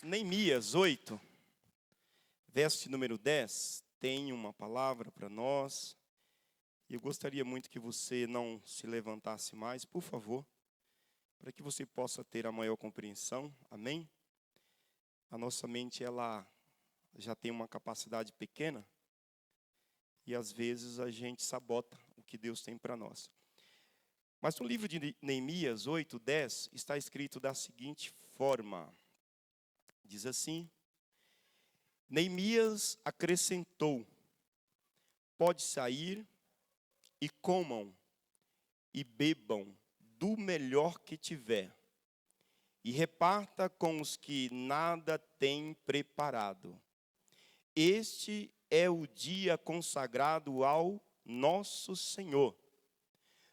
Neemias 8, verso número 10, tem uma palavra para nós. Eu gostaria muito que você não se levantasse mais, por favor, para que você possa ter a maior compreensão. Amém? A nossa mente, ela já tem uma capacidade pequena e às vezes a gente sabota o que Deus tem para nós. Mas no livro de Neemias 8, 10, está escrito da seguinte forma. Diz assim: Neemias acrescentou: pode sair e comam e bebam do melhor que tiver, e reparta com os que nada têm preparado. Este é o dia consagrado ao nosso Senhor.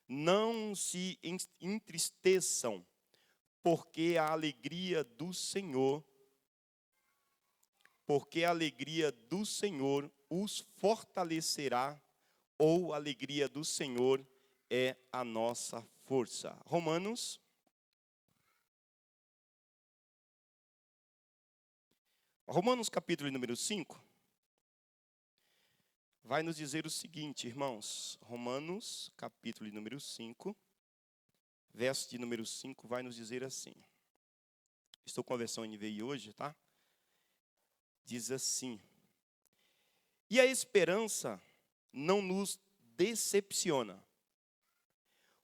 Não se entristeçam, porque a alegria do Senhor os fortalecerá, ou a alegria do Senhor é a nossa força. Romanos capítulo número 5, vai nos dizer o seguinte, irmãos. Romanos capítulo número 5, verso de número 5, vai nos dizer assim. Estou com a versão NVI hoje, tá? Diz assim: e a esperança não nos decepciona,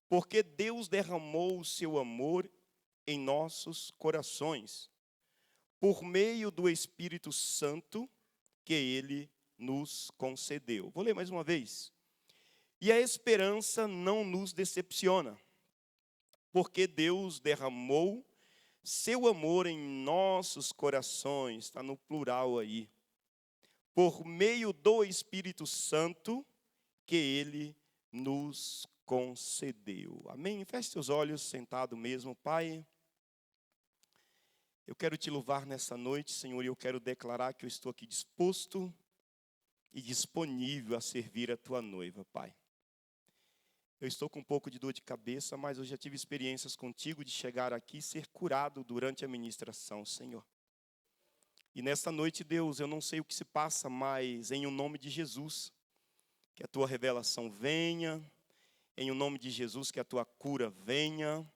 porque Deus derramou o seu amor em nossos corações, por meio do Espírito Santo que Ele nos concedeu. Vou ler mais uma vez. E a esperança não nos decepciona, porque Deus derramou seu amor em nossos corações, está no plural aí, por meio do Espírito Santo que Ele nos concedeu. Amém? Feche seus olhos, sentado mesmo. Pai, eu quero te louvar nessa noite, Senhor, e eu quero declarar que eu estou aqui disposto e disponível a servir a tua noiva, Pai. Eu estou com um pouco de dor de cabeça, mas eu já tive experiências contigo de chegar aqui e ser curado durante a ministração, Senhor. E nesta noite, Deus, eu não sei o que se passa, mas em o nome de Jesus, que a tua revelação venha, em o nome de Jesus, que a tua cura venha.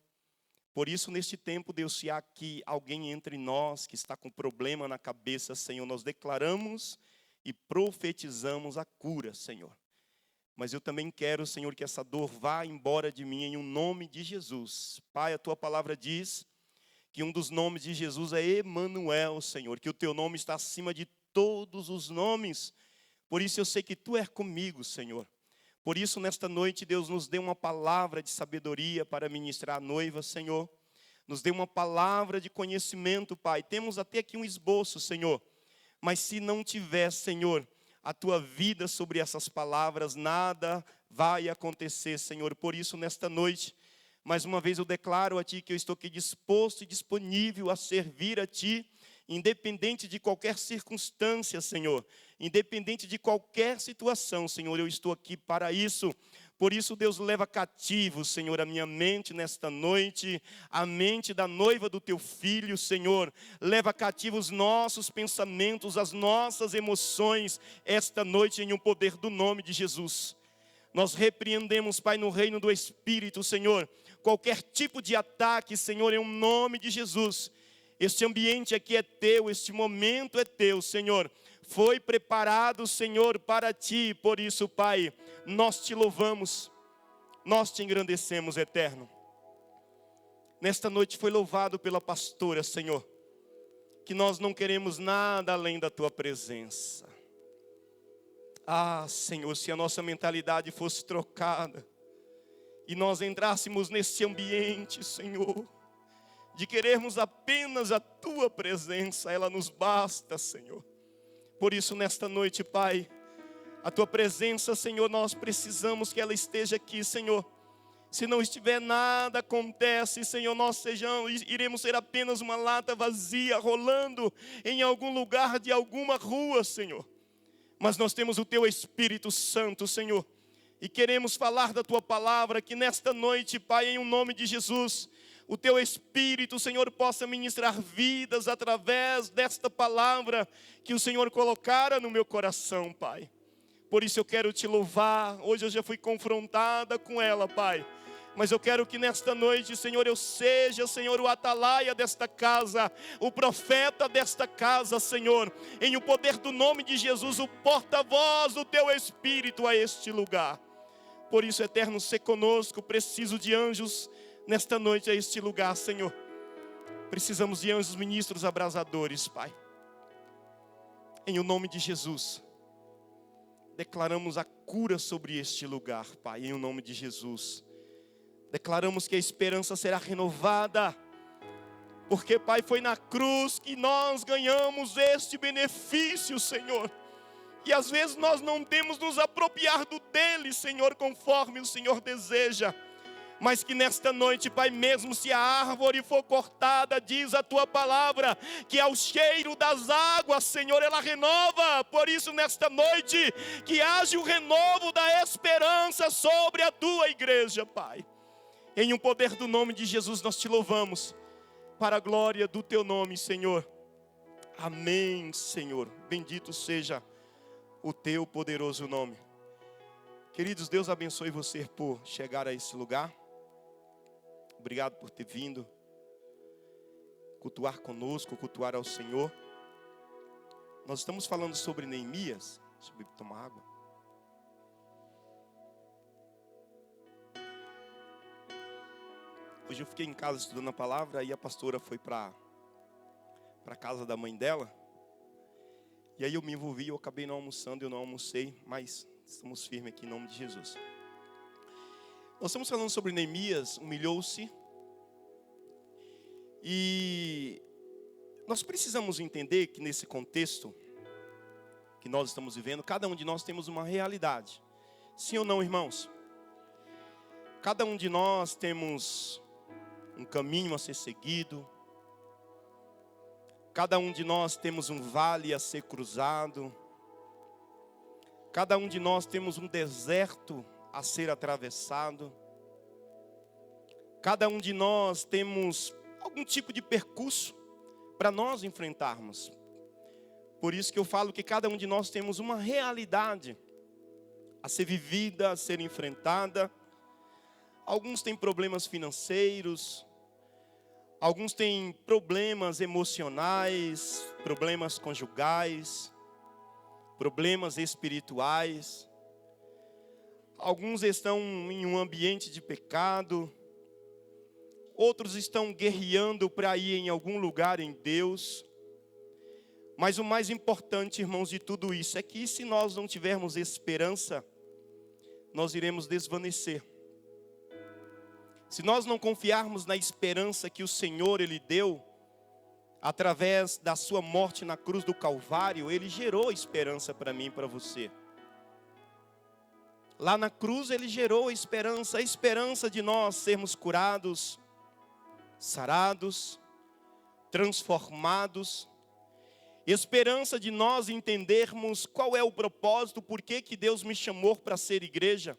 Por isso, neste tempo, Deus, se há aqui alguém entre nós que está com problema na cabeça, Senhor, nós declaramos e profetizamos a cura, Senhor. Mas eu também quero, Senhor, que essa dor vá embora de mim em o nome de Jesus. Pai, a tua palavra diz que um dos nomes de Jesus é Emanuel, Senhor, que o teu nome está acima de todos os nomes. Por isso eu sei que tu és comigo, Senhor. Por isso, nesta noite, Deus nos dê uma palavra de sabedoria para ministrar a noiva, Senhor. Nos dê uma palavra de conhecimento, Pai. Temos até aqui um esboço, Senhor. Mas se não tiver, Senhor, a tua vida sobre essas palavras, nada vai acontecer, Senhor. Por isso, nesta noite, mais uma vez eu declaro a Ti que eu estou aqui disposto e disponível a servir a Ti, independente de qualquer circunstância, Senhor. Independente de qualquer situação, Senhor, eu estou aqui para isso. Por isso, Deus, leva cativo, Senhor, a minha mente nesta noite, a mente da noiva do Teu Filho, Senhor. Leva cativo os nossos pensamentos, as nossas emoções, esta noite, em o poder do nome de Jesus. Nós repreendemos, Pai, no reino do Espírito, Senhor, qualquer tipo de ataque, Senhor, em nome de Jesus. Este ambiente aqui é Teu, este momento é Teu, Senhor. Foi preparado, Senhor, para Ti. Por isso, Pai, nós Te louvamos, nós Te engrandecemos, Eterno. Nesta noite foi louvado pela pastora, Senhor, que nós não queremos nada além da Tua presença. Ah, Senhor, se a nossa mentalidade fosse trocada e nós entrássemos nesse ambiente, Senhor, de querermos apenas a Tua presença, ela nos basta, Senhor. Por isso, nesta noite, Pai, a Tua presença, Senhor, nós precisamos que ela esteja aqui, Senhor. Se não estiver, nada acontece, Senhor, nós iremos ser apenas uma lata vazia, rolando em algum lugar de alguma rua, Senhor. Mas nós temos o Teu Espírito Santo, Senhor, e queremos falar da Tua palavra, que nesta noite, Pai, em o nome de Jesus, o Teu Espírito, Senhor, possa ministrar vidas através desta palavra que o Senhor colocara no meu coração, Pai. Por isso eu quero Te louvar. Hoje eu já fui confrontada com ela, Pai. Mas eu quero que nesta noite, Senhor, eu seja, Senhor, o atalaia desta casa, o profeta desta casa, Senhor. Em o poder do nome de Jesus, o porta-voz do Teu Espírito a este lugar. Por isso, Eterno, sê conosco. Preciso de anjos nesta noite a este lugar, Senhor. Precisamos de anjos ministros abrasadores, Pai. Em o nome de Jesus, declaramos a cura sobre este lugar, Pai, em o nome de Jesus. Declaramos que a esperança será renovada, porque, Pai, foi na cruz que nós ganhamos este benefício, Senhor. E às vezes nós não temos nos apropriar do dele, Senhor, conforme o Senhor deseja. Mas que nesta noite, Pai, mesmo se a árvore for cortada, diz a Tua palavra, que ao cheiro das águas, Senhor, ela renova. Por isso, nesta noite, que haja o renovo da esperança sobre a Tua igreja, Pai. Em o poder do nome de Jesus, nós Te louvamos, para a glória do Teu nome, Senhor. Amém, Senhor. Bendito seja o Teu poderoso nome. Queridos, Deus abençoe você por chegar a esse lugar. Obrigado por ter vindo cultuar conosco, cultuar ao Senhor. Nós estamos falando sobre Neemias. Deixa eu tomar água. Hoje eu fiquei em casa estudando a palavra, aí a pastora foi para a casa da mãe dela. E aí eu me envolvi, eu acabei não almoçando, eu não almocei, mas estamos firmes aqui em nome de Jesus. Nós estamos falando sobre Neemias, humilhou-se. E nós precisamos entender que nesse contexto que nós estamos vivendo, cada um de nós temos uma realidade. Sim ou não, irmãos? Cada um de nós temos um caminho a ser seguido. Cada um de nós temos um vale a ser cruzado. Cada um de nós temos um deserto a ser atravessado. Cada um de nós temos algum tipo de percurso para nós enfrentarmos. Por isso que eu falo que cada um de nós temos uma realidade a ser vivida, a ser enfrentada. Alguns têm problemas financeiros, alguns têm problemas emocionais, problemas conjugais, problemas espirituais. Alguns estão em um ambiente de pecado. Outros estão guerreando para ir em algum lugar em Deus. Mas o mais importante, irmãos, de tudo isso é que se nós não tivermos esperança, nós iremos desvanecer. Se nós não confiarmos na esperança que o Senhor Ele deu, através da sua morte na cruz do Calvário, Ele gerou esperança para mim e para você. Lá na cruz Ele gerou a esperança de nós sermos curados, sarados, transformados. Esperança de nós entendermos qual é o propósito, por que Deus me chamou para ser igreja.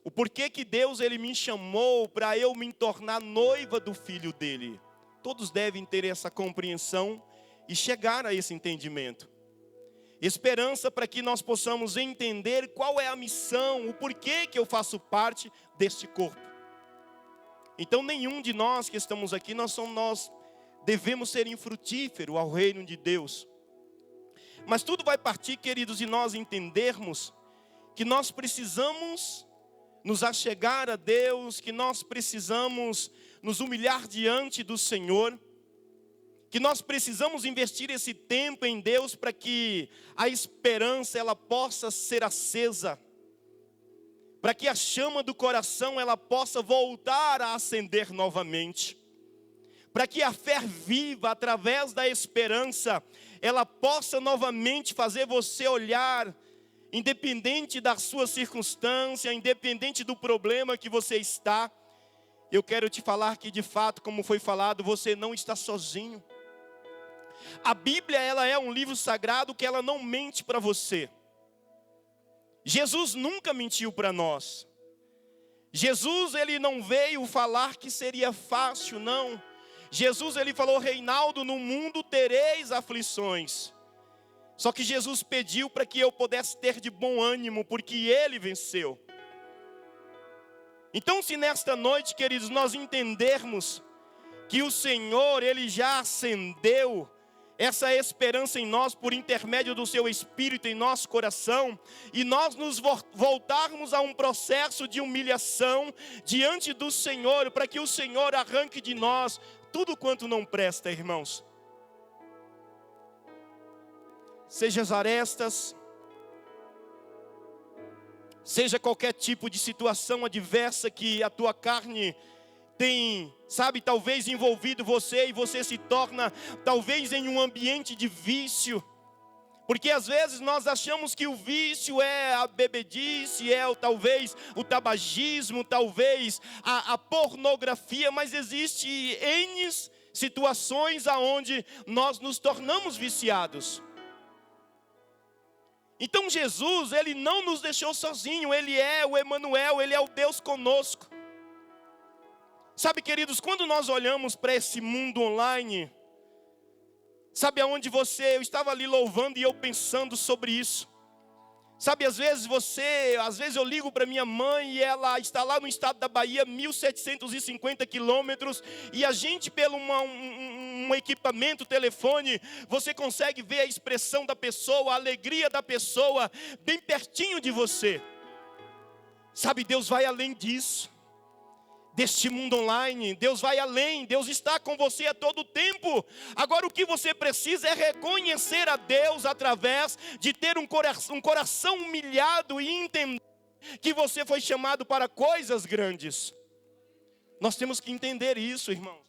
O porquê que Deus Ele me chamou para eu me tornar noiva do Filho dEle. Todos devem ter essa compreensão e chegar a esse entendimento. Esperança para que nós possamos entender qual é a missão, o porquê que eu faço parte deste corpo. Então nenhum de nós que estamos aqui, nós devemos ser infrutíferos ao reino de Deus. Mas tudo vai partir, queridos, de nós entendermos que nós precisamos nos achegar a Deus, que nós precisamos nos humilhar diante do Senhor, que nós precisamos investir esse tempo em Deus para que a esperança ela possa ser acesa, para que a chama do coração ela possa voltar a acender novamente, para que a fé viva através da esperança, ela possa novamente fazer você olhar, independente da sua circunstância, independente do problema que você está. Eu quero te falar que de fato, como foi falado, você não está sozinho. A Bíblia ela é um livro sagrado que ela não mente para você. Jesus nunca mentiu para nós. Jesus, ele não veio falar que seria fácil, não. Jesus, ele falou: Reinaldo, no mundo tereis aflições. Só que Jesus pediu para que eu pudesse ter de bom ânimo, porque ele venceu. Então, se nesta noite, queridos, nós entendermos que o Senhor, ele já acendeu essa esperança em nós por intermédio do seu Espírito em nosso coração, e nós nos voltarmos a um processo de humilhação diante do Senhor, para que o Senhor arranque de nós tudo quanto não presta, irmãos. Seja as arestas, seja qualquer tipo de situação adversa que a tua carne tem, sabe, talvez envolvido você, e você se torna talvez em um ambiente de vício. Porque às vezes nós achamos que o vício é a bebedice, talvez o tabagismo, talvez a pornografia, mas existe N situações aonde nós nos tornamos viciados. Então Jesus, ele não nos deixou sozinho, ele é o Emanuel, ele é o Deus conosco. Sabe, queridos, quando nós olhamos para esse mundo online, sabe aonde eu estava ali louvando e eu pensando sobre isso. Sabe, às vezes eu ligo para minha mãe e ela está lá no estado da Bahia, 1.750 quilômetros, e a gente pelo um equipamento, telefone, você consegue ver a expressão da pessoa, a alegria da pessoa, bem pertinho de você. Sabe, Deus vai além disso. Deste mundo online, Deus vai além, Deus está com você a todo tempo. Agora o que você precisa é reconhecer a Deus através de ter um coração humilhado e entender que você foi chamado para coisas grandes. Nós temos que entender isso, irmãos.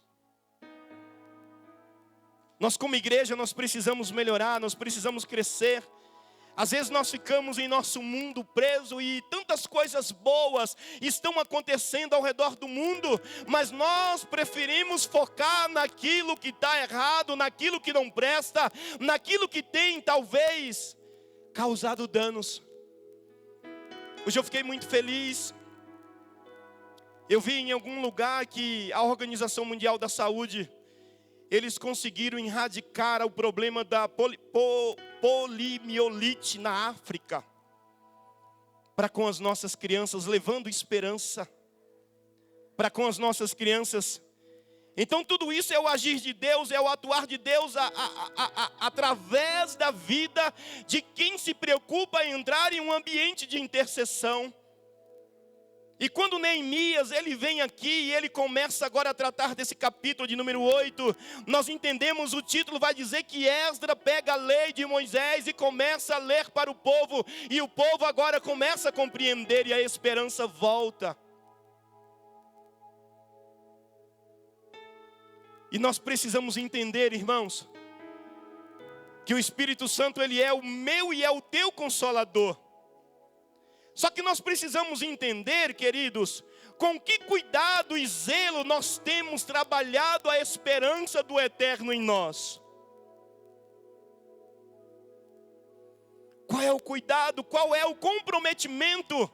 Nós como igreja, nós precisamos melhorar, nós precisamos crescer. Às vezes nós ficamos em nosso mundo preso e tantas coisas boas estão acontecendo ao redor do mundo, mas nós preferimos focar naquilo que está errado, naquilo que não presta, naquilo que tem talvez causado danos. Hoje eu fiquei muito feliz. Eu vi em algum lugar que a Organização Mundial da Saúde, eles conseguiram erradicar o problema da poliomielite na África, para com as nossas crianças, levando esperança para com as nossas crianças. Então tudo isso é o agir de Deus, é o atuar de Deus através da vida de quem se preocupa em entrar em um ambiente de intercessão. E quando Neemias, ele vem aqui e ele começa agora a tratar desse capítulo de número 8, nós entendemos, o título vai dizer que Esdras pega a lei de Moisés e começa a ler para o povo, e o povo agora começa a compreender e a esperança volta. E nós precisamos entender, irmãos, que o Espírito Santo, ele é o meu e é o teu consolador. Só que nós precisamos entender, queridos, com que cuidado e zelo nós temos trabalhado a esperança do eterno em nós. Qual é o cuidado, qual é o comprometimento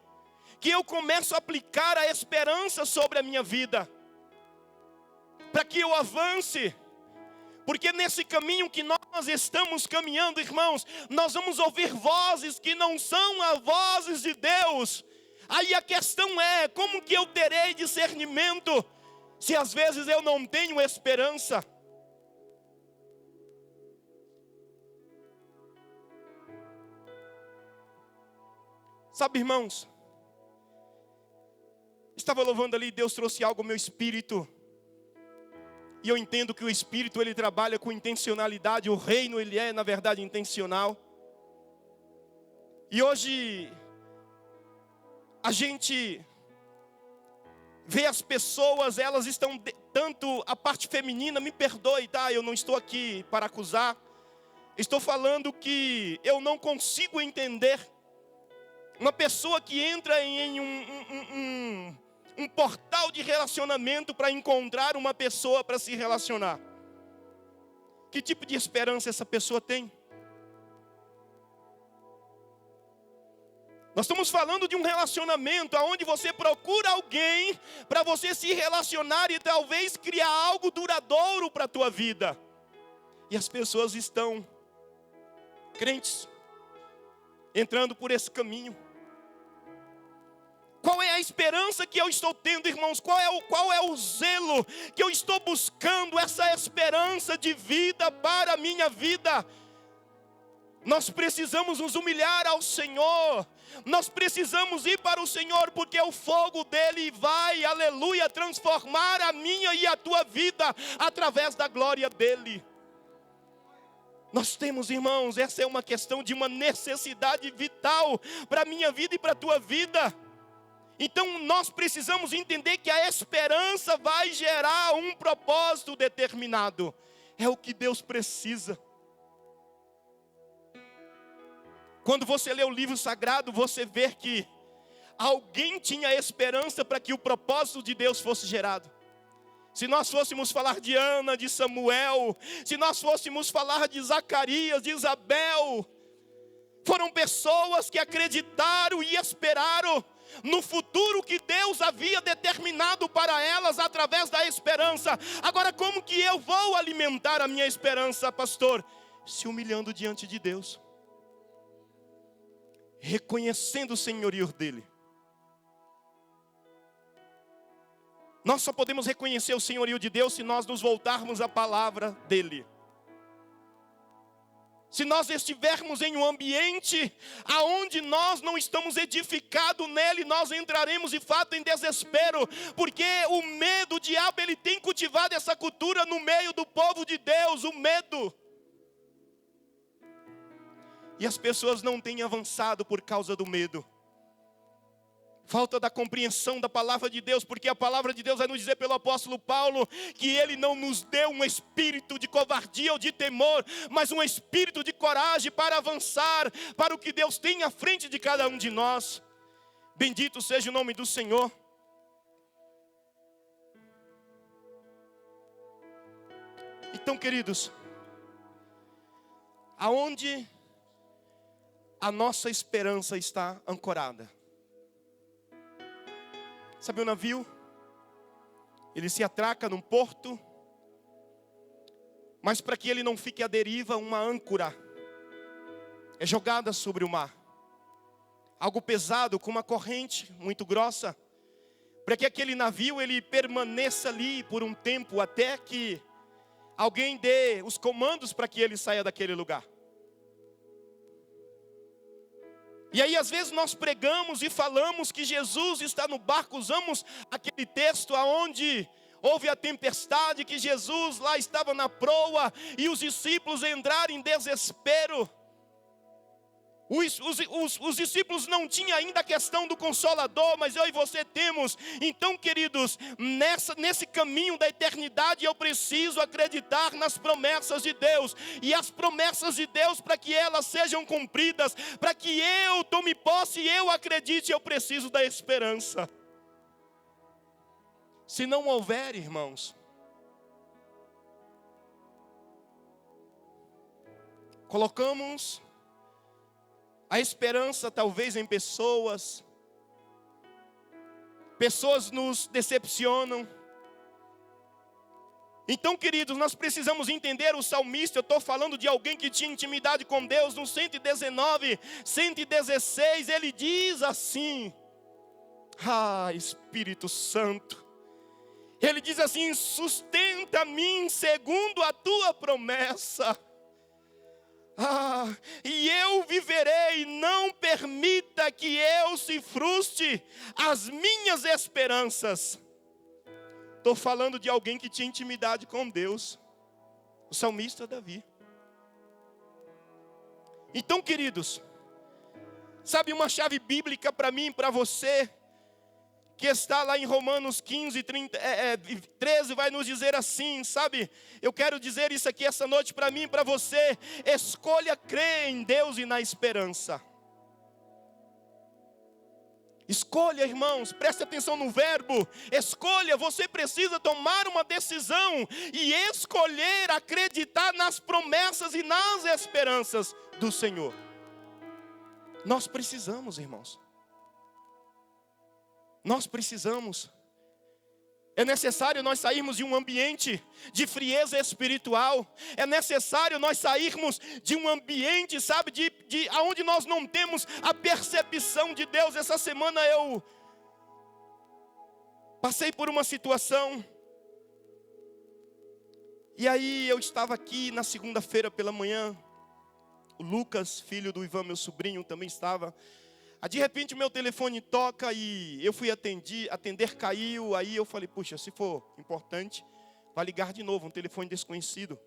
que eu começo a aplicar a esperança sobre a minha vida, para que eu avance? Porque nesse caminho que nós estamos caminhando, irmãos, nós vamos ouvir vozes que não são as vozes de Deus. Aí a questão é, como que eu terei discernimento, se às vezes eu não tenho esperança? Sabe, irmãos, estava louvando ali, Deus trouxe algo ao meu espírito. E eu entendo que o Espírito, ele trabalha com intencionalidade. O reino, ele é, na verdade, intencional. E hoje, a gente vê as pessoas, elas estão, tanto a parte feminina, me perdoe, tá? Eu não estou aqui para acusar. Estou falando que eu não consigo entender uma pessoa que entra em um portal de relacionamento para encontrar uma pessoa para se relacionar. Que tipo de esperança essa pessoa tem? Nós estamos falando de um relacionamento onde você procura alguém para você se relacionar e talvez criar algo duradouro para a tua vida. E as pessoas estão crentes, entrando por esse caminho. Qual é a esperança que eu estou tendo, irmãos? Qual é o zelo que eu estou buscando? Essa esperança de vida para a minha vida. Nós precisamos nos humilhar ao Senhor. Nós precisamos ir para o Senhor, porque o fogo dele vai, aleluia, transformar a minha e a tua vida através da glória dele. Nós temos, irmãos, essa é uma questão de uma necessidade vital para a minha vida e para a tua vida. Então nós precisamos entender que a esperança vai gerar um propósito determinado. É o que Deus precisa. Quando você lê o livro sagrado, você vê que alguém tinha esperança para que o propósito de Deus fosse gerado. Se nós fôssemos falar de Ana, de Samuel, se nós fôssemos falar de Zacarias, de Isabel, foram pessoas que acreditaram e esperaram no futuro que Deus havia determinado para elas através da esperança. Agora, como que eu vou alimentar a minha esperança, pastor? Se humilhando diante de Deus, reconhecendo o senhorio dele. Nós só podemos reconhecer o senhorio de Deus se nós nos voltarmos à palavra dele. Se nós estivermos em um ambiente aonde nós não estamos edificados nele, nós entraremos de fato em desespero, porque o medo, o diabo, ele tem cultivado essa cultura no meio do povo de Deus, o medo. E as pessoas não têm avançado por causa do medo. Falta da compreensão da palavra de Deus, porque a palavra de Deus vai nos dizer pelo apóstolo Paulo que ele não nos deu um espírito de covardia ou de temor, mas um espírito de coragem para avançar para o que Deus tem à frente de cada um de nós. Bendito seja o nome do Senhor. Então, queridos, aonde a nossa esperança está ancorada? Sabe o navio? Ele se atraca num porto, mas para que ele não fique à deriva, uma âncora é jogada sobre o mar. Algo pesado, com uma corrente muito grossa, para que aquele navio ele permaneça ali por um tempo, até que alguém dê os comandos para que ele saia daquele lugar. E aí às vezes nós pregamos e falamos que Jesus está no barco, usamos aquele texto aonde houve a tempestade, que Jesus lá estava na proa e os discípulos entraram em desespero. Os discípulos não tinham ainda a questão do Consolador, mas eu e você temos. Então, queridos, nesse caminho da eternidade eu preciso acreditar nas promessas de Deus. E as promessas de Deus, para que elas sejam cumpridas, para que eu tome posse e eu acredite, eu preciso da esperança. Se não houver, irmãos, colocamos a esperança talvez em pessoas nos decepcionam. Então, queridos, nós precisamos entender o salmista. Eu estou falando de alguém que tinha intimidade com Deus. No 119, 116, ele diz assim: Espírito Santo, ele diz assim: sustenta-me segundo a tua promessa. E eu viverei, não permita que eu se frustre as minhas esperanças. Estou falando de alguém que tinha intimidade com Deus, o salmista Davi. Então, queridos, sabe uma chave bíblica para mim e para você, que está lá em Romanos 15, 13, vai nos dizer assim, sabe? Eu quero dizer isso aqui essa noite para mim e para você: escolha crer em Deus e na esperança. Escolha, irmãos, preste atenção no verbo, escolha. Você precisa tomar uma decisão e escolher acreditar nas promessas e nas esperanças do Senhor. Nós precisamos, irmãos. Nós precisamos. É necessário nós sairmos de um ambiente de frieza espiritual. É necessário nós sairmos de um ambiente, sabe, onde nós não temos a percepção de Deus. Essa semana eu passei por uma situação. E aí eu estava aqui na segunda-feira pela manhã. O Lucas, filho do Ivan, meu sobrinho, também estava. De repente o meu telefone toca e eu fui atender caiu. Aí eu falei, puxa, se for importante, vai ligar de novo, um telefone desconhecido.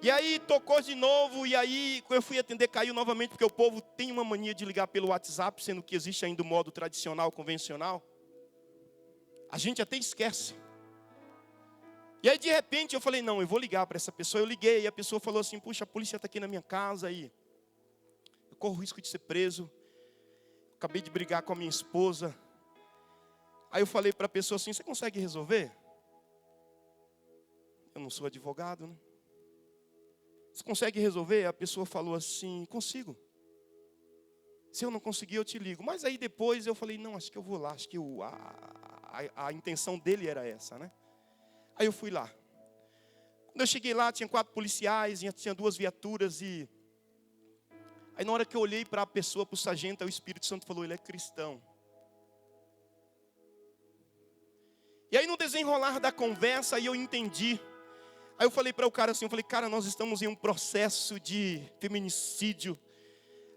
E aí tocou de novo, e aí quando eu fui atender caiu novamente, porque o povo tem uma mania de ligar pelo WhatsApp, sendo que existe ainda o modo tradicional, convencional. A gente até esquece. E aí de repente eu falei, não, eu vou ligar para essa pessoa. Eu liguei e a pessoa falou assim, puxa, a polícia está aqui na minha casa aí. Corro o risco de ser preso. Acabei de brigar com a minha esposa. Aí eu falei para a pessoa assim, você consegue resolver? Eu não sou advogado, né? Você consegue resolver? A pessoa falou assim, consigo. Se eu não conseguir, eu te ligo. Mas aí depois eu falei, não, acho que eu vou lá. Acho que a intenção dele era essa, né? Aí eu fui lá. Quando eu cheguei lá, tinha 4 policiais, tinha 2 viaturas e... Aí na hora que eu olhei para a pessoa, para o sargento, o Espírito Santo falou, ele é cristão. E aí no desenrolar da conversa, aí eu entendi. Aí eu falei para o cara assim, cara, nós estamos em um processo de feminicídio,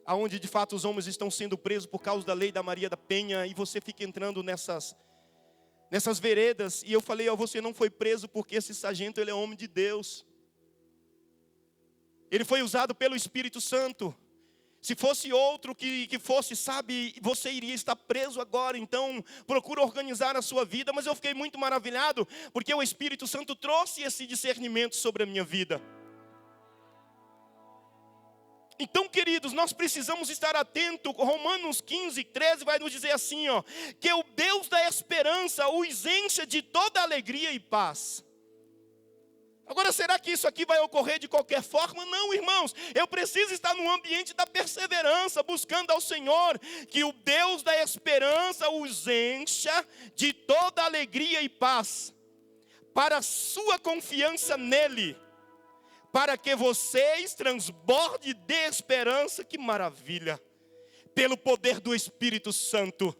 onde de fato os homens estão sendo presos por causa da lei da Maria da Penha, e você fica entrando nessas veredas. E eu falei, você não foi preso porque esse sargento, ele é homem de Deus. Ele foi usado pelo Espírito Santo. Se fosse outro que fosse, sabe, você iria estar preso agora. Então, procura organizar a sua vida. Mas eu fiquei muito maravilhado, porque o Espírito Santo trouxe esse discernimento sobre a minha vida. Então, queridos, nós precisamos estar atentos. Romanos 15, 13 vai nos dizer assim, que o Deus da esperança os encha de toda alegria e paz. Agora, será que isso aqui vai ocorrer de qualquer forma? Não, irmãos. Eu preciso estar no ambiente da perseverança, buscando ao Senhor, que o Deus da esperança os encha de toda alegria e paz, para a sua confiança nele, para que vocês transbordem de esperança. Que maravilha! Pelo poder do Espírito Santo.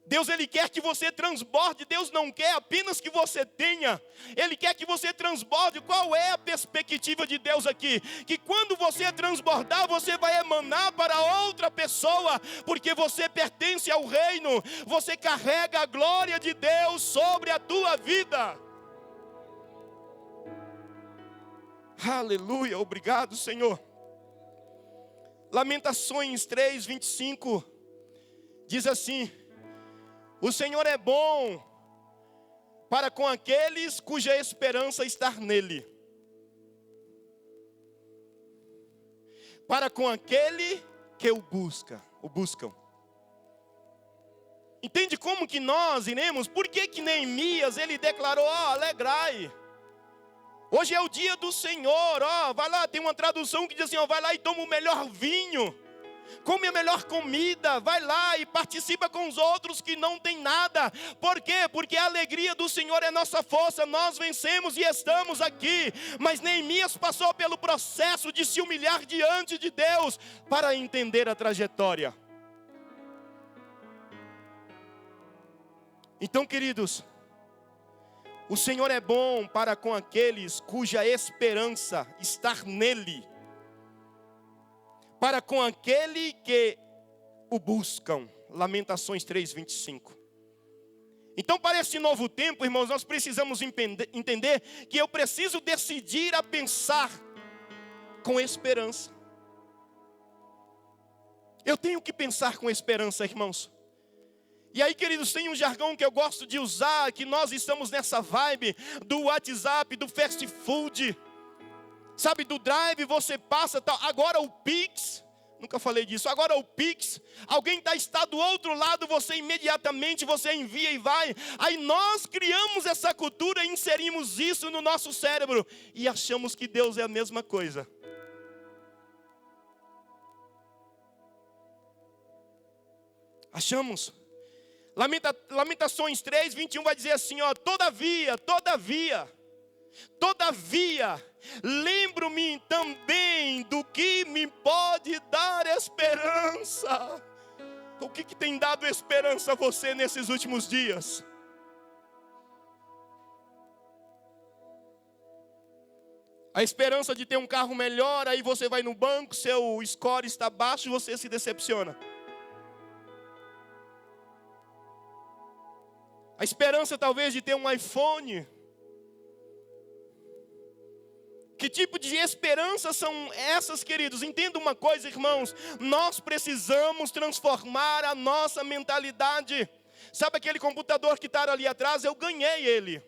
Deus, Ele quer que você transborde. Deus não quer apenas que você tenha. Ele quer que você transborde. Qual é a perspectiva de Deus aqui? Que quando você transbordar, você vai emanar para outra pessoa, porque você pertence ao reino. Você carrega a glória de Deus sobre a tua vida. Aleluia, obrigado, Senhor. Lamentações 3, 25 diz assim: o Senhor é bom para com aqueles cuja esperança está nele, para com aquele que o buscam. Entende como que nós iremos? Por que Neemias, ele declarou, alegrai. Hoje é o dia do Senhor, vai lá, tem uma tradução que diz assim, vai lá e toma o melhor vinho. Come a melhor comida, vai lá e participa com os outros que não tem nada. Por quê? Porque a alegria do Senhor é nossa força. Nós vencemos e estamos aqui. Mas Neemias passou pelo processo de se humilhar diante de Deus para entender a trajetória. Então, queridos, o Senhor é bom para com aqueles cuja esperança está nele, para com aquele que o buscam. Lamentações 3, 25. Então, para esse novo tempo, irmãos, nós precisamos entender que eu preciso decidir a pensar com esperança. Eu tenho que pensar com esperança, irmãos. E aí, queridos, tem um jargão que eu gosto de usar, que nós estamos nessa vibe do WhatsApp, do fast food. Sabe, do drive, você passa, tal. Agora o Pix, nunca falei disso, agora o Pix, alguém está do outro lado, você imediatamente, você envia e vai. Aí nós criamos essa cultura e inserimos isso no nosso cérebro, e achamos que Deus é a mesma coisa. Achamos? Lamentações 3, 21 vai dizer assim, ó, todavia, lembro-me também do que me pode dar esperança. O que tem dado esperança a você nesses últimos dias? A esperança de ter um carro melhor, aí você vai no banco, seu score está baixo e você se decepciona. A esperança talvez de ter um iPhone. Que tipo de esperança são essas, queridos? Entenda uma coisa, irmãos. Nós precisamos transformar a nossa mentalidade. Sabe aquele computador que está ali atrás? Eu ganhei ele.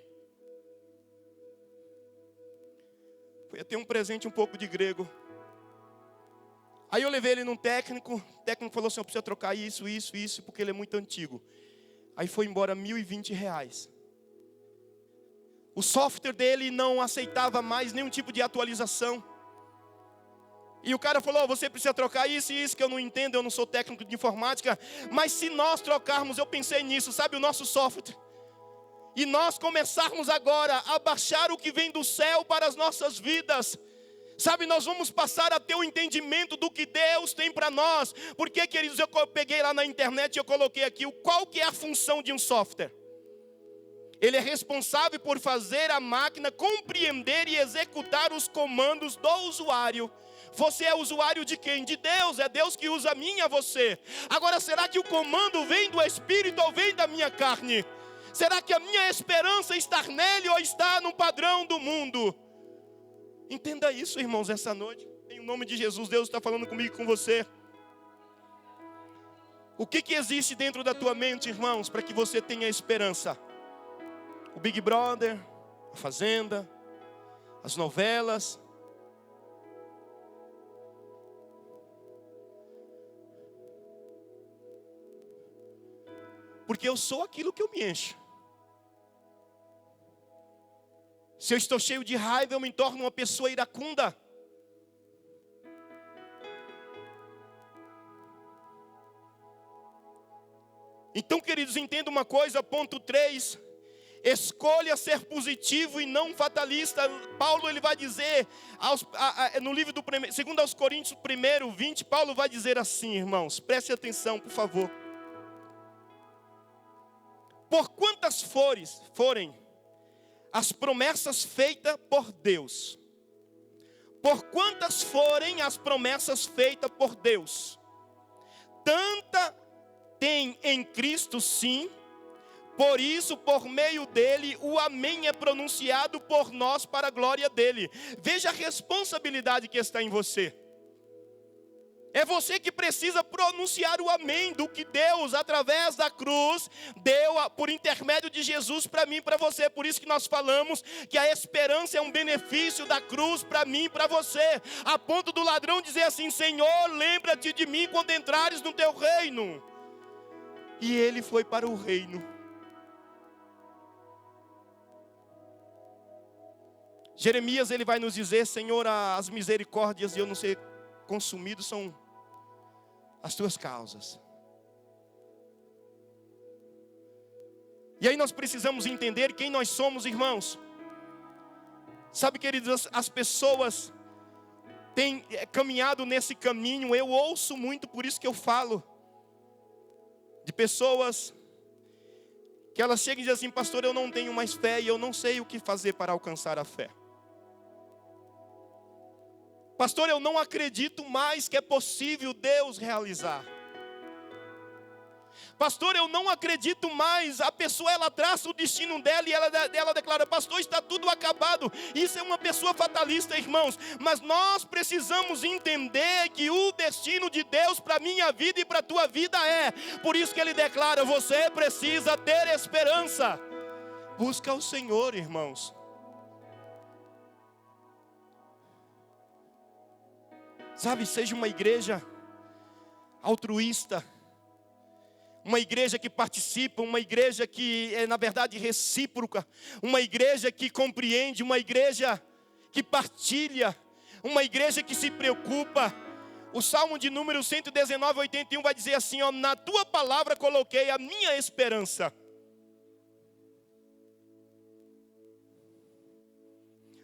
Foi ter um presente um pouco de grego. Aí eu levei ele num técnico. O técnico falou assim, eu preciso trocar isso, porque ele é muito antigo. Aí foi embora R$1.020. O software dele não aceitava mais nenhum tipo de atualização. E o cara falou, você precisa trocar isso e isso, que eu não entendo, eu não sou técnico de informática. Mas se nós trocarmos, eu pensei nisso, sabe, o nosso software. E nós começarmos agora a baixar o que vem do céu para as nossas vidas. Sabe, nós vamos passar a ter o entendimento do que Deus tem para nós. Porque, queridos, eu peguei lá na internet e eu coloquei aqui qual que é a função de um software. Ele é responsável por fazer a máquina compreender e executar os comandos do usuário. Você é usuário de quem? De Deus, é Deus que usa a mim e a você. Agora, será que o comando vem do Espírito ou vem da minha carne? Será que a minha esperança está nele ou está no padrão do mundo? Entenda isso, irmãos, essa noite. Em nome de Jesus, Deus está falando comigo e com você. O que existe dentro da tua mente, irmãos, para que você tenha esperança? O Big Brother, a Fazenda, as novelas. Porque eu sou aquilo que eu me encho. Se eu estou cheio de raiva, eu me torno uma pessoa iracunda. Então, queridos, entenda uma coisa, ponto 3. Escolha ser positivo e não fatalista. Paulo ele vai dizer, no livro do 2 aos Coríntios 1:20, Paulo vai dizer assim, irmãos, preste atenção, por favor. Por quantas forem as promessas feitas por Deus. Por quantas forem as promessas feitas por Deus. Tanta tem em Cristo sim. Por isso, por meio dele, o amém é pronunciado por nós para a glória dele. Veja a responsabilidade que está em você. É você que precisa pronunciar o amém do que Deus, através da cruz, deu por intermédio de Jesus para mim e para você. Por isso que nós falamos que a esperança é um benefício da cruz para mim e para você. A ponto do ladrão dizer assim, Senhor, lembra-te de mim quando entrares no teu reino. E ele foi para o reino. Jeremias ele vai nos dizer, Senhor, as misericórdias de eu não ser consumido são as tuas causas. E aí nós precisamos entender quem nós somos, irmãos. Sabe, queridos, as pessoas têm caminhado nesse caminho. Eu ouço muito, por isso que eu falo. De pessoas que elas chegam e dizem assim, pastor, eu não tenho mais fé e eu não sei o que fazer para alcançar a fé. Pastor, eu não acredito mais que é possível Deus realizar. Pastor, eu não acredito mais. A pessoa, ela traça o destino dela e ela declara, pastor, está tudo acabado. Isso é uma pessoa fatalista, irmãos. Mas nós precisamos entender que o destino de Deus para a minha vida e para a tua vida é. Por isso que ele declara, você precisa ter esperança. Busca o Senhor, irmãos. Sabe, seja uma igreja altruísta, uma igreja que participa, uma igreja que é na verdade recíproca, uma igreja que compreende, uma igreja que partilha, uma igreja que se preocupa, O Salmo de número 119, 81 vai dizer assim, ó, na tua palavra coloquei a minha esperança.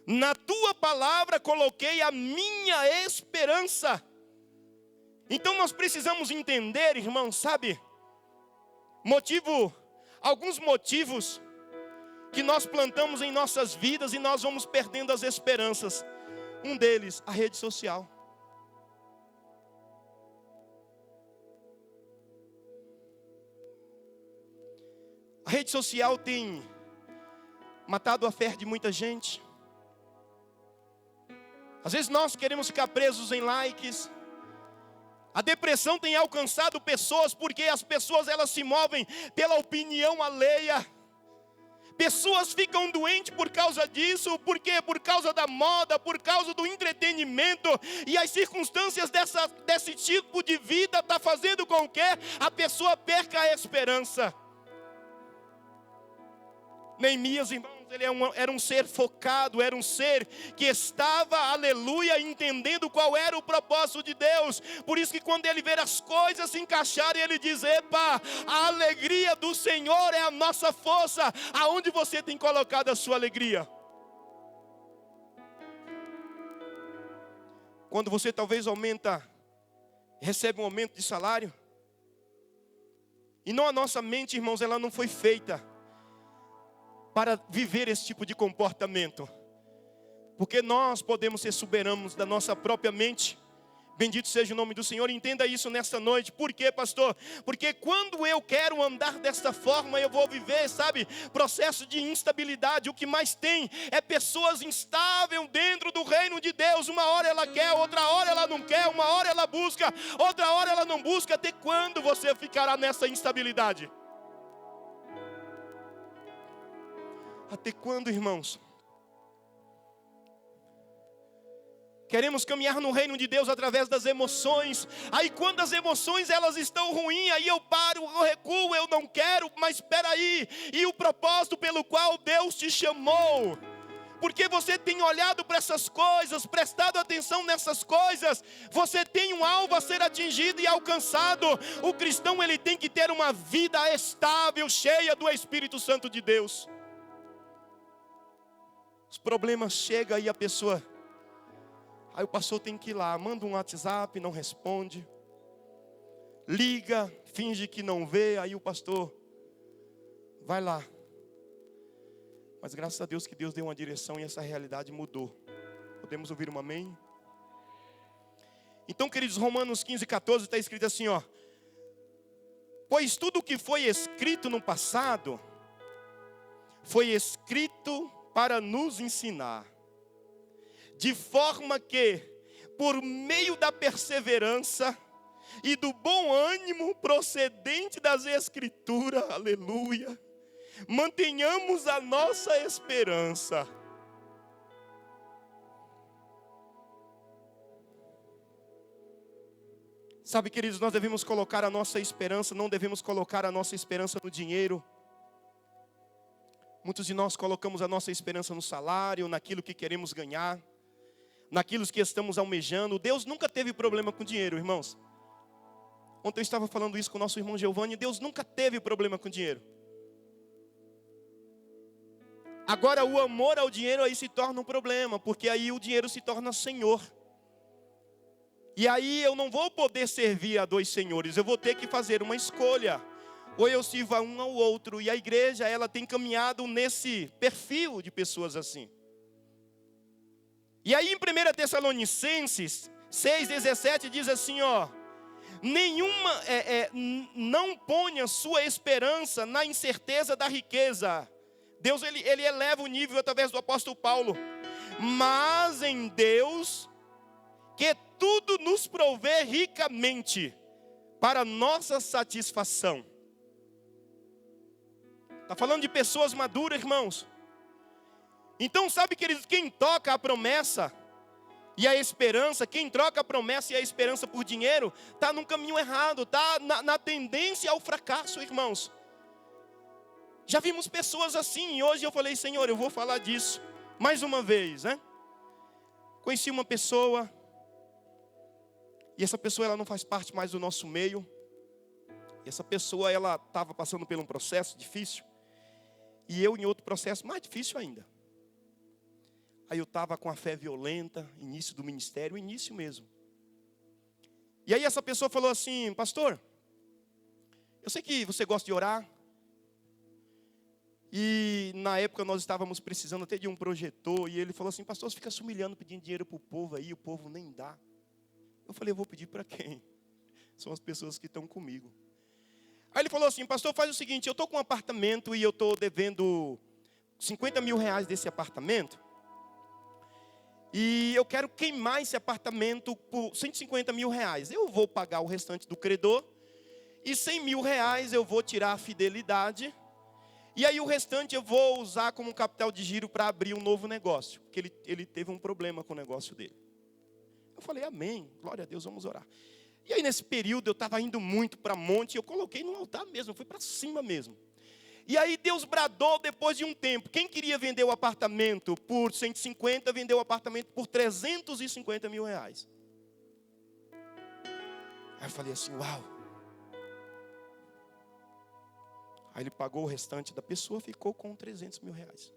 Na tua palavra coloquei a minha esperança. Então nós precisamos entender, irmãos, sabe? Alguns motivos que nós plantamos em nossas vidas e nós vamos perdendo as esperanças. Um deles, a rede social. A rede social tem matado a fé de muita gente. Às vezes nós queremos ficar presos em likes. A depressão tem alcançado pessoas porque as pessoas elas se movem pela opinião alheia. Pessoas ficam doentes por causa disso. Por quê? Por causa da moda, por causa do entretenimento. E as circunstâncias desse tipo de vida está fazendo com que a pessoa perca a esperança. Neemias, irmãos, ele era um ser focado, era um ser que estava, aleluia, entendendo qual era o propósito de Deus. Por isso que quando ele vê as coisas se encaixarem, ele diz, epa, a alegria do Senhor é a nossa força. Aonde você tem colocado a sua alegria? Quando você talvez recebe um aumento de salário. E não, a nossa mente, irmãos, ela não foi feita para viver esse tipo de comportamento. Porque nós podemos ser soberanos da nossa própria mente. Bendito seja o nome do Senhor. Entenda isso nesta noite. Por quê, pastor? Porque quando eu quero andar desta forma, eu vou viver, sabe, processo de instabilidade. O que mais tem é pessoas instáveis dentro do reino de Deus. Uma hora ela quer, outra hora ela não quer. Uma hora ela busca, outra hora ela não busca. Até quando você ficará nessa instabilidade? Até quando, irmãos? Queremos caminhar no reino de Deus através das emoções. Aí quando as emoções elas estão ruins, aí eu paro, eu recuo, eu não quero, mas espera aí. E o propósito pelo qual Deus te chamou? Porque você tem olhado para essas coisas, prestado atenção nessas coisas, você tem um alvo a ser atingido e alcançado. O cristão ele tem que ter uma vida estável, cheia do Espírito Santo de Deus. Os problemas chegam e a pessoa, aí o pastor tem que ir lá, manda um WhatsApp, não responde, liga, finge que não vê, aí o pastor vai lá. Mas graças a Deus que Deus deu uma direção e essa realidade mudou. Podemos ouvir um amém? Então, queridos, Romanos 15:14 está escrito assim, ó. Pois tudo o que foi escrito no passado, foi escrito para nos ensinar, de forma que, por meio da perseverança e do bom ânimo procedente das Escrituras, aleluia, mantenhamos a nossa esperança. Sabe, queridos, nós devemos colocar a nossa esperança, não devemos colocar a nossa esperança no dinheiro. Muitos de nós colocamos a nossa esperança no salário, naquilo que queremos ganhar, naquilo que estamos almejando. Deus nunca teve problema com dinheiro, irmãos. Ontem eu estava falando isso com o nosso irmão Giovanni. Deus nunca teve problema com dinheiro. Agora o amor ao dinheiro aí se torna um problema, porque aí o dinheiro se torna senhor. E aí eu não vou poder servir a dois senhores, eu vou ter que fazer uma escolha. Ou eu sirvo a um ao outro. E a igreja, ela tem caminhado nesse perfil de pessoas assim. E aí em 1 Tessalonicenses 6,17 diz assim, ó. Não ponha sua esperança na incerteza da riqueza. Deus, ele eleva o nível através do apóstolo Paulo. Mas em Deus, que tudo nos provê ricamente, para nossa satisfação. Está falando de pessoas maduras, irmãos. Então, sabe, queridos, quem toca a promessa e a esperança, quem troca a promessa e a esperança por dinheiro, está num caminho errado, está na tendência ao fracasso, irmãos. Já vimos pessoas assim, e hoje eu falei, Senhor, eu vou falar disso mais uma vez, né? Conheci uma pessoa, E essa pessoa, ela não faz parte mais do nosso meio. E essa pessoa, ela estava passando por um processo difícil. E eu em outro processo mais difícil ainda. Aí eu estava com a fé violenta, início do ministério, início mesmo. E aí essa pessoa falou assim: pastor, eu sei que você gosta de orar. E na época nós estávamos precisando até de um projetor. E ele falou assim: pastor, você fica se humilhando pedindo dinheiro para o povo aí, o povo nem dá. Eu falei: eu vou pedir para quem? São as pessoas que estão comigo. Aí ele falou assim: pastor, faz o seguinte, eu estou com um apartamento e eu estou devendo 50 mil reais desse apartamento. E eu quero queimar esse apartamento por 150 mil reais. Eu vou pagar o restante do credor. E 100 mil reais eu vou tirar a fidelidade. E aí o restante eu vou usar como capital de giro para abrir um novo negócio. Porque ele teve um problema com o negócio dele. Eu falei: amém, glória a Deus, vamos orar. E aí nesse período eu estava indo muito para monte. Eu coloquei no altar mesmo, eu fui para cima mesmo. E aí Deus bradou depois de um tempo. Quem queria vender o apartamento por 150, vendeu o apartamento por 350 mil reais. Aí eu falei assim: uau. Aí ele pagou o restante da pessoa, ficou com 300 mil reais.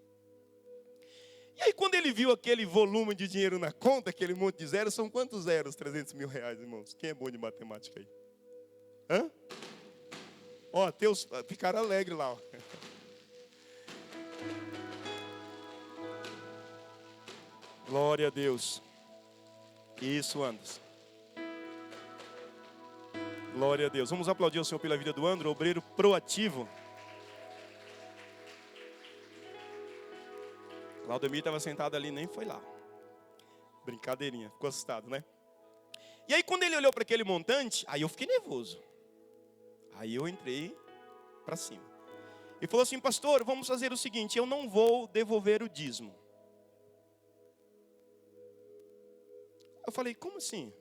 E aí quando ele viu aquele volume de dinheiro na conta, aquele monte de zeros, são quantos zeros 300 mil reais, irmãos? Quem é bom de matemática aí? Hã? Ó, teus ficaram alegres lá, ó. Glória a Deus. Isso, Anderson. Glória a Deus. Vamos aplaudir o Senhor pela vida do Andro, obreiro proativo. Claudemir estava sentado ali, nem foi lá. Brincadeirinha, ficou assustado, né? E aí quando ele olhou para aquele montante, aí eu fiquei nervoso. Aí eu entrei para cima. Ele falou assim: pastor, vamos fazer o seguinte, eu não vou devolver o dízimo. Eu falei: como assim?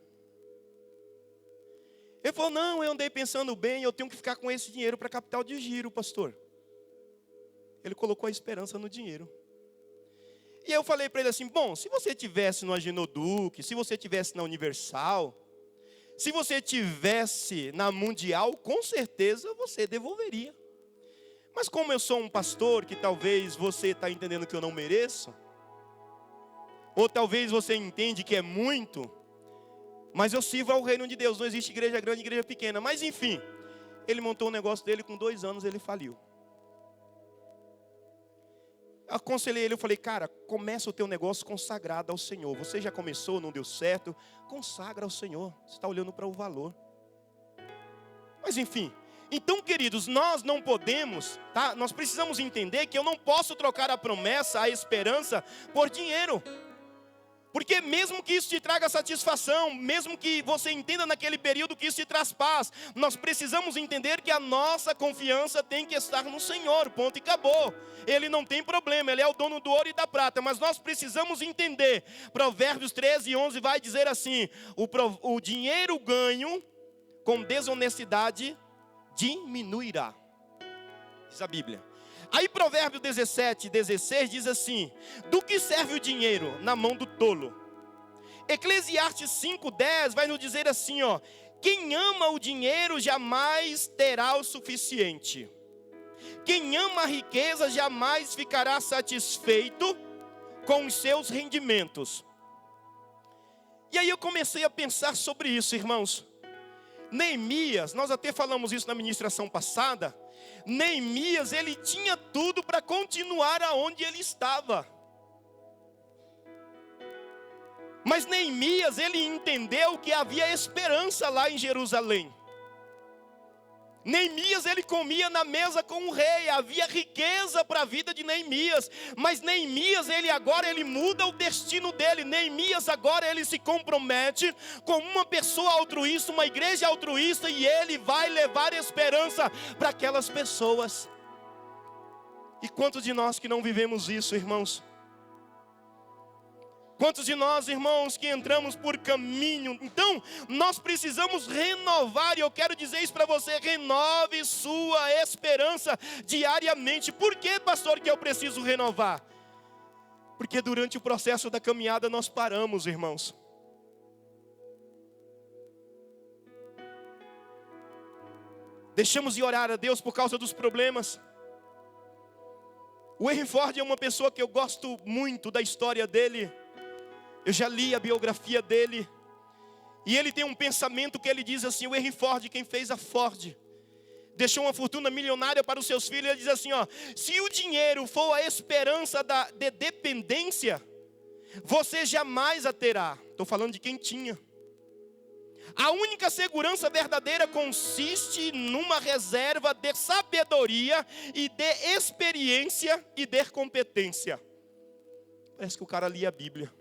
Ele falou: não, eu andei pensando bem, eu tenho que ficar com esse dinheiro para capital de giro, pastor. Ele colocou a esperança no dinheiro. E eu falei para ele assim: bom, se você tivesse no Aginoduque, se você tivesse na Universal, se você tivesse na Mundial, com certeza você devolveria. Mas como eu sou um pastor que talvez você está entendendo que eu não mereço, ou talvez você entende que é muito, mas eu sirvo ao reino de Deus, não existe igreja grande e igreja pequena. Mas enfim, ele montou um negócio dele, com 2 anos ele faliu. Aconselhei ele, eu falei: cara, começa o teu negócio consagrado ao Senhor. Você já começou, não deu certo, consagra ao Senhor. Você está olhando para o valor. Mas enfim, então queridos, nós não podemos, tá? Nós precisamos entender que eu não posso trocar a promessa, a esperança, por dinheiro. Porque mesmo que isso te traga satisfação, mesmo que você entenda naquele período que isso te traz paz, nós precisamos entender que a nossa confiança tem que estar no Senhor, ponto e acabou. Ele não tem problema, Ele é o dono do ouro e da prata, mas nós precisamos entender. Provérbios 13:11 vai dizer assim: o dinheiro ganho com desonestidade diminuirá, diz a Bíblia. Aí Provérbios 17:16 diz assim: do que serve o dinheiro na mão do tolo? Eclesiastes 5:10 vai nos dizer assim, ó: quem ama o dinheiro jamais terá o suficiente. Quem ama a riqueza jamais ficará satisfeito com os seus rendimentos. E aí eu comecei a pensar sobre isso, irmãos. Neemias, nós até falamos isso na ministração passada. Neemias, ele tinha tudo para continuar aonde ele estava. Mas Neemias, ele entendeu que havia esperança lá em Jerusalém. Neemias, ele comia na mesa com o rei, havia riqueza para a vida de Neemias. Mas Neemias, ele muda o destino dele. Neemias agora ele se compromete com uma pessoa altruísta, uma igreja altruísta, e ele vai levar esperança para aquelas pessoas. E quantos de nós que não vivemos isso, irmãos? Quantos de nós, irmãos, que entramos por caminho? Então, nós precisamos renovar, e eu quero dizer isso para você: renove sua esperança diariamente. Por que, pastor, que eu preciso renovar? Porque durante o processo da caminhada nós paramos, irmãos. Deixamos de orar a Deus por causa dos problemas. O Henry Ford é uma pessoa que eu gosto muito da história dele. Eu já li a biografia dele. E ele tem um pensamento que ele diz assim, o Henry Ford, quem fez a Ford, deixou uma fortuna milionária para os seus filhos. Ele diz assim, se o dinheiro for a esperança de dependência, você jamais a terá. Estou falando de quem tinha. A única segurança verdadeira consiste numa reserva de sabedoria e de experiência e de competência. Parece que o cara lia a Bíblia.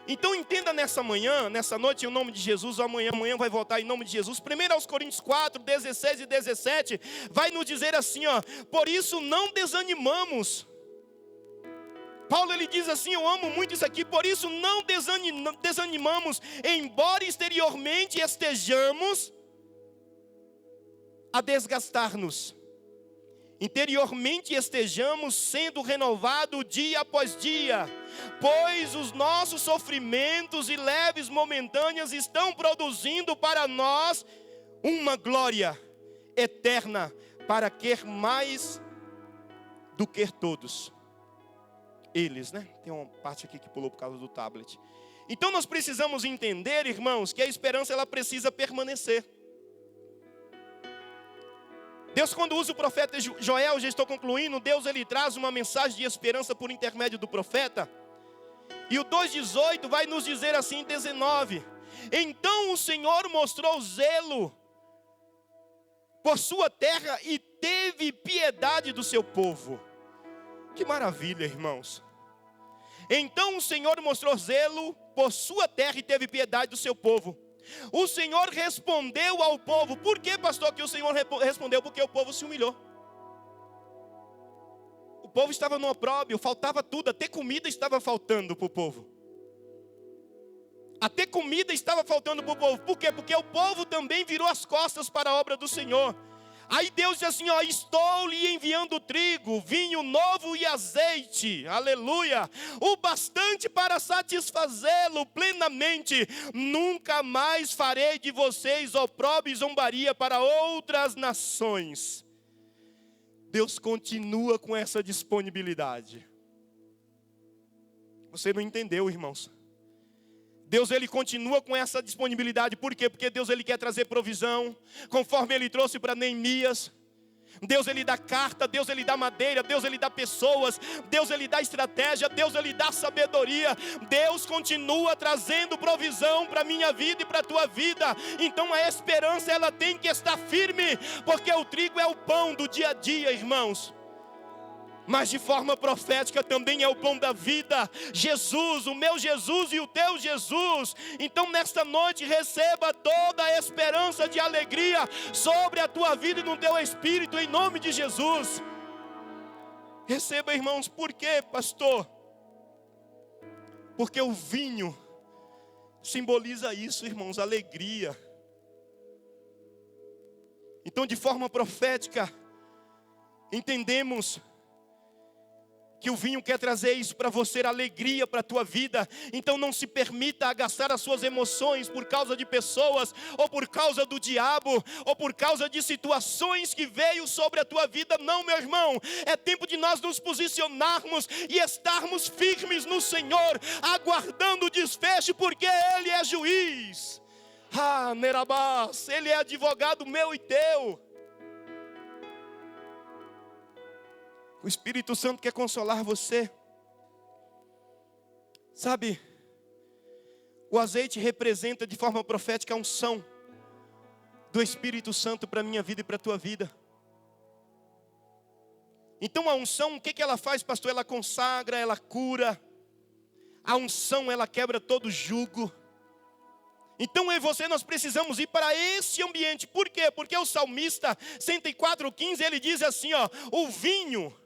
Então entenda nessa manhã, nessa noite, em nome de Jesus, amanhã vai voltar em nome de Jesus. 1 Coríntios 4, 16 e 17, vai nos dizer assim, por isso não desanimamos. Paulo ele diz assim, eu amo muito isso aqui, por isso não desanimamos, embora exteriormente estejamos a desgastar-nos. Interiormente estejamos sendo renovados dia após dia, pois os nossos sofrimentos e leves momentâneas estão produzindo para nós uma glória eterna, para que mais do que todos eles, né? Tem uma parte aqui que pulou por causa do tablet. Então nós precisamos entender, irmãos, que a esperança ela precisa permanecer. Deus, quando usa o profeta Joel, já estou concluindo, Deus ele traz uma mensagem de esperança por intermédio do profeta. E o 2,18 vai nos dizer assim, 19. Então o Senhor mostrou zelo por sua terra e teve piedade do seu povo. Que maravilha, irmãos. Então o Senhor mostrou zelo por sua terra e teve piedade do seu povo. O Senhor respondeu ao povo. Por que, pastor, que o Senhor respondeu? Porque o povo se humilhou. O povo estava no opróbrio, faltava tudo, até comida estava faltando para o povo. Até comida estava faltando para o povo. Por quê? Porque o povo também virou as costas para a obra do Senhor. Aí Deus diz assim, estou lhe enviando trigo, vinho novo e azeite, aleluia, o bastante para satisfazê-lo plenamente. Nunca mais farei de vocês opróbrio e zombaria para outras nações. Deus continua com essa disponibilidade. Você não entendeu, irmãos? Deus ele continua com essa disponibilidade. Por quê? Porque Deus ele quer trazer provisão, conforme ele trouxe para Neemias. Deus ele dá carta, Deus ele dá madeira, Deus ele dá pessoas, Deus ele dá estratégia, Deus ele dá sabedoria. Deus continua trazendo provisão para a minha vida e para a tua vida. Então a esperança ela tem que estar firme, porque o trigo é o pão do dia a dia, irmãos. Mas de forma profética também é o pão da vida. Jesus, o meu Jesus e o teu Jesus. Então nesta noite receba toda a esperança de alegria sobre a tua vida e no teu espírito, em nome de Jesus. Receba, irmãos. Por quê, pastor? Porque o vinho simboliza isso, irmãos, alegria. Então de forma profética entendemos que o vinho quer trazer isso para você, alegria para a tua vida. Então não se permita gastar as suas emoções por causa de pessoas, ou por causa do diabo, ou por causa de situações que veio sobre a tua vida. Não, meu irmão, é tempo de nós nos posicionarmos e estarmos firmes no Senhor, aguardando o desfecho, porque Ele é juiz. Nerabás, Ele é advogado meu e teu. O Espírito Santo quer consolar você. Sabe, o azeite representa de forma profética a unção do Espírito Santo para a minha vida e para a tua vida. Então a unção, o que ela faz, pastor? Ela consagra, ela cura. A unção, ela quebra todo jugo. Então eu e você, nós precisamos ir para esse ambiente. Por quê? Porque o salmista 104:15, ele diz assim, o vinho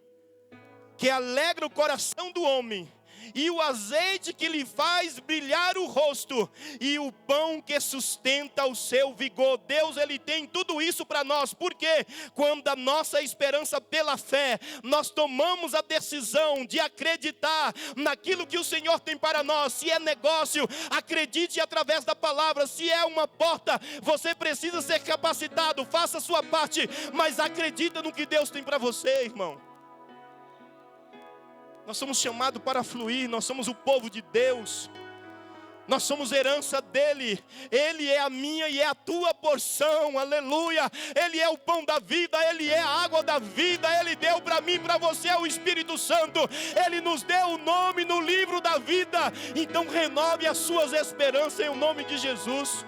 que alegra o coração do homem e o azeite que lhe faz brilhar o rosto, e o pão que sustenta o seu vigor. Deus, Ele tem tudo isso para nós, porque quando a nossa esperança pela fé, nós tomamos a decisão de acreditar naquilo que o Senhor tem para nós. Se é negócio, acredite através da palavra. Se é uma porta, você precisa ser capacitado, faça a sua parte, mas acredita no que Deus tem para você, irmão. Nós somos chamados para fluir, nós somos o povo de Deus, nós somos herança dEle, Ele é a minha e é a tua porção, aleluia. Ele é o pão da vida, Ele é a água da vida, Ele deu para mim e para você o Espírito Santo, Ele nos deu o nome no livro da vida. Então renove as suas esperanças em nome de Jesus,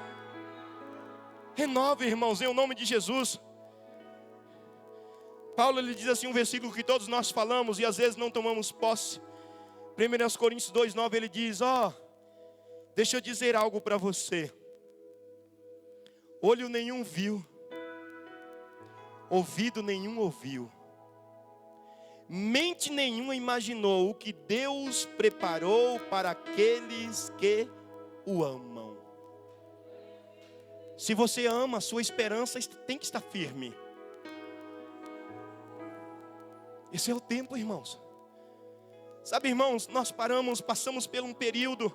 renove, irmãos, em nome de Jesus. Paulo, ele diz assim, um versículo que todos nós falamos e às vezes não tomamos posse. 1 Coríntios 2:9, ele diz, deixa eu dizer algo para você. Olho nenhum viu, ouvido nenhum ouviu, mente nenhuma imaginou o que Deus preparou para aqueles que o amam. Se você ama, a sua esperança tem que estar firme. Esse é o tempo, irmãos. Sabe, irmãos, nós passamos por um período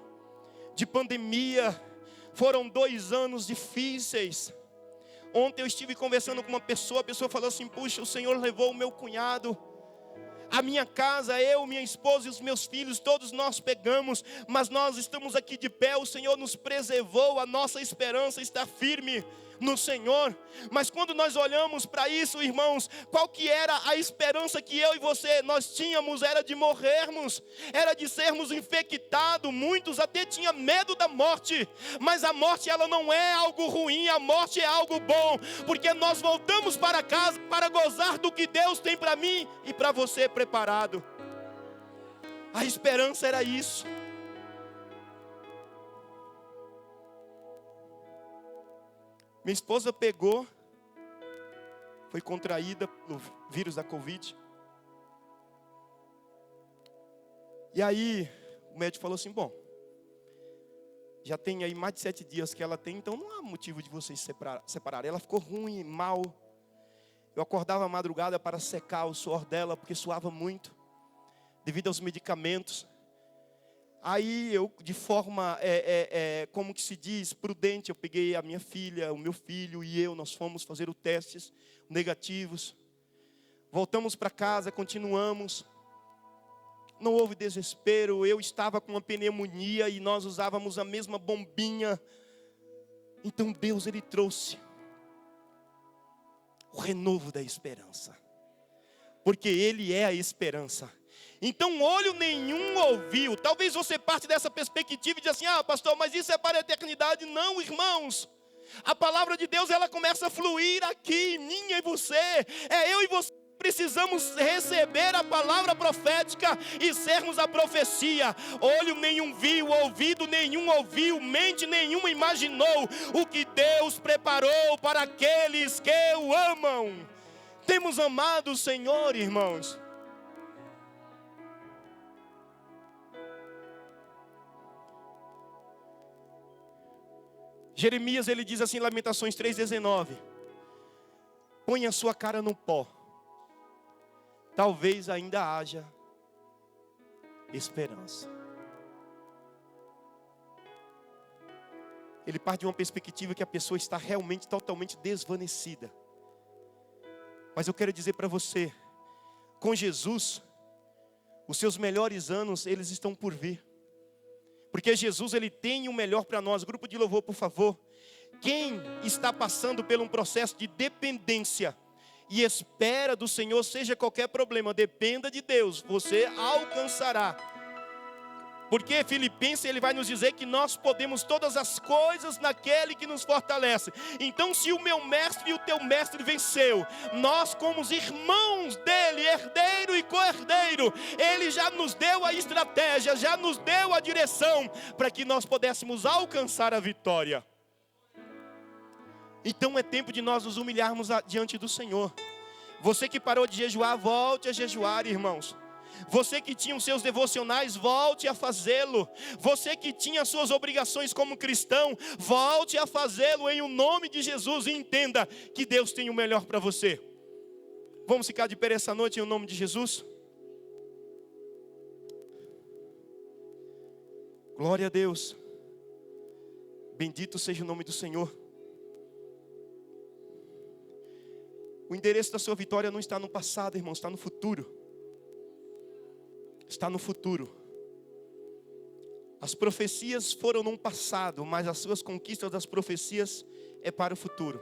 de pandemia. Foram 2 anos difíceis. Ontem eu estive conversando com uma pessoa, a pessoa falou assim, puxa, o Senhor levou o meu cunhado. A minha casa, eu, minha esposa e os meus filhos, todos nós pegamos, mas nós estamos aqui de pé, o Senhor nos preservou, a nossa esperança está firme no Senhor. Mas quando nós olhamos para isso, irmãos, qual que era a esperança que eu e você, nós tínhamos? Era de morrermos, era de sermos infectados. Muitos até tinham medo da morte, mas a morte, ela não é algo ruim, a morte é algo bom, porque nós voltamos para casa para gozar do que Deus tem para mim e para você preparado. A esperança era isso. Minha esposa pegou, foi contraída pelo vírus da Covid. E aí, o médico falou assim, bom, já tem aí mais de 7 dias que ela tem, então não há motivo de vocês separarem. Ela ficou ruim, mal. Eu acordava à madrugada para secar o suor dela, porque suava muito, devido aos medicamentos. Aí eu, de forma, como que se diz, prudente, eu peguei a minha filha, o meu filho e eu, nós fomos fazer os testes negativos. Voltamos para casa, continuamos. Não houve desespero, eu estava com uma pneumonia e nós usávamos a mesma bombinha. Então Deus, Ele trouxe o renovo da esperança, porque Ele é a esperança. Então olho nenhum ouviu. Talvez você parte dessa perspectiva e diz assim, pastor, mas isso é para a eternidade. Não, irmãos, a palavra de Deus, ela começa a fluir aqui, em mim e em você. É eu e você que precisamos receber a palavra profética e sermos a profecia. Olho nenhum viu, ouvido nenhum ouviu, mente nenhuma imaginou o que Deus preparou para aqueles que o amam. Temos amado o Senhor, irmãos. Jeremias, ele diz assim, Lamentações 3:19, põe a sua cara no pó, talvez ainda haja esperança. Ele parte de uma perspectiva que a pessoa está realmente totalmente desvanecida. Mas eu quero dizer para você, com Jesus, os seus melhores anos, eles estão por vir. Porque Jesus, Ele tem o melhor para nós. Grupo de louvor, por favor. Quem está passando por um processo de dependência e espera do Senhor, seja qualquer problema, dependa de Deus, você alcançará. Porque Filipenses, ele vai nos dizer que nós podemos todas as coisas naquele que nos fortalece. Então, se o meu mestre e o teu mestre venceu, nós como os irmãos dele, herdeiro e co-herdeiro, ele já nos deu a estratégia, já nos deu a direção para que nós pudéssemos alcançar a vitória. Então é tempo de nós nos humilharmos diante do Senhor. Você que parou de jejuar, volte a jejuar, irmãos. Você que tinha os seus devocionais, volte a fazê-lo. Você que tinha as suas obrigações como cristão, volte a fazê-lo em o nome de Jesus e entenda que Deus tem o melhor para você. Vamos ficar de pé essa noite em o nome de Jesus? Glória a Deus. Bendito seja o nome do Senhor. O endereço da sua vitória não está no passado, irmão, está no futuro. Está no futuro. As profecias foram no passado, mas as suas conquistas das profecias é para o futuro.